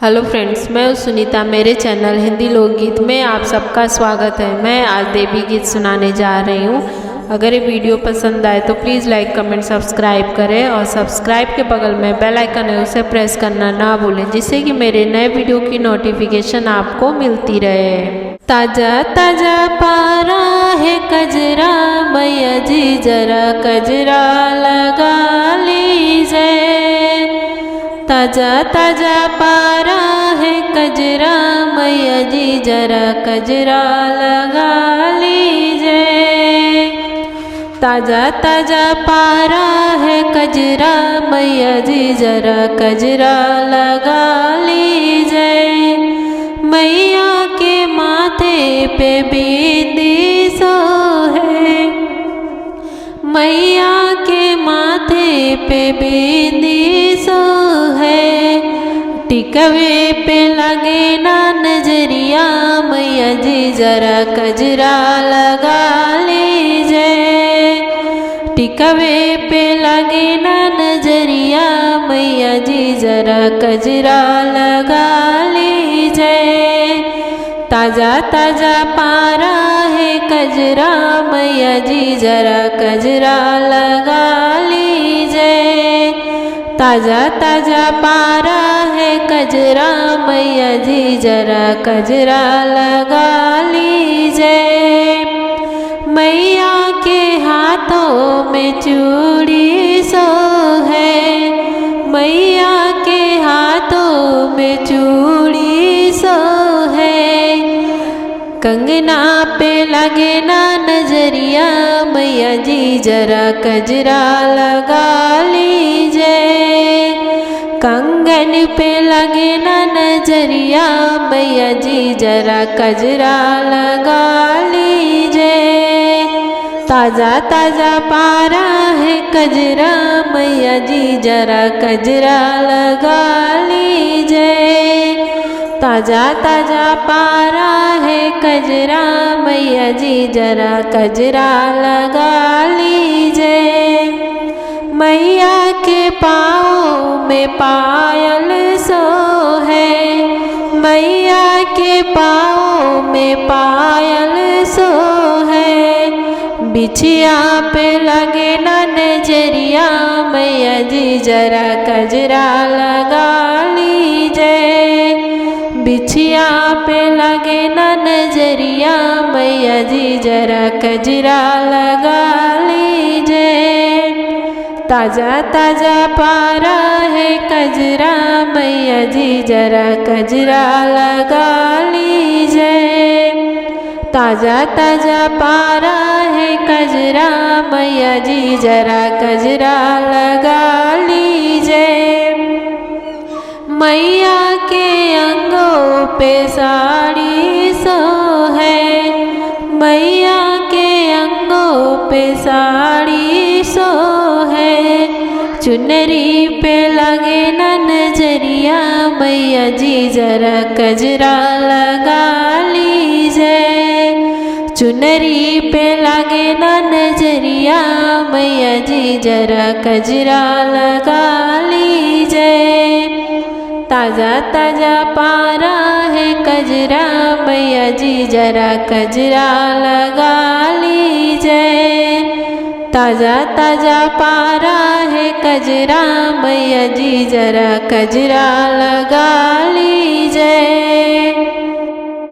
Hello friends, मैं सुनीता। मेरे channel Hindi लोकगीत में आप सबका स्वागत है। मैं आज देवी गीत सुनाने जा रही हूँ। अगर ये वीडियो पसंद आए तो प्लीज़ लाइक कमेंट सब्सक्राइब करें और सब्सक्राइब के बगल में बेल आइकन है उसे प्रेस करना ना भूलें, जिससे कि मेरे नए वीडियो की नोटिफिकेशन आपको मिलती रहे। ताजा ताजा पारा है कजरा, मैया जी जरा कजरा लगा लीजिए। ताजा ताजा पारा है कजरा, मैया जी जरा कजरा लगा लीजिए। ताजा ताजा पारा है कजरा, मैया जी जरा कजरा लगा लीजिए। मैया के माथे पे बिंदी सो है, मैया के माथे पे बिंदी सो है। टिकवे पे लगे ना नजरिया, मैया जी जरा कजरा लगा लीजिए। टिकवे पे लगे ना नजरिया, मैया जी जरा कजरा लगा लीजिए। ताजा ताजा पारा है कजरा, मैया जी जरा कजरा लगा लीजिए। ताजा ताजा पारा है कजरा, मैया जी जरा कजरा लगा लीजिए। मैया के हाथों में चूड़ी सो है, मैया के हाथों में चूड़ी सो है। कंगना पे लगे ना नजरिया, मैया जी जरा कजरा लगा लीजिए। कंगन पे लगे ना नजरिया, मैया जी जरा कजरा लगा लीजिए। ताजा ताजा पारा है कजरा, मैया जी जरा कजरा लगा लीजिए। ताजा ताजा पारा है कजरा, मैया जी जरा कजरा लगा लीजिए। मैया के पाँव में पायल सो है, मैया के पाँव में पायल सो है। बिछिया पे लगे ना नजरिया, मैया जी जरा कजरा लगा लीजिए। बिछिया पे लगे ना नजरिया, मैया जी जरा कजरा लगा लीजिए। ताजा ताजा पारा है कजरा, मैया जी जरा कजरा लगा लीजिए। ताजा ताजा पारा है कजरा, मैया जी जरा कजरा लगा लीजिए। मैया के अंगों पे साड़ी सो है, मैया के अंगों पे साड़ी सो है। चुनरी पे लगे ना नजरिया, मैया जी जरा कजरा लगा लीजिए। चुनरी पे लगे ना नजरिया, मैया जी जरा कजरा लगा लीजिए। ताजा ताजा पारा है कजरा, मैया जी जरा कजरा लगा लीजिए। ताजा ताजा पारा है कजरा, मैया जी जरा कजरा लगा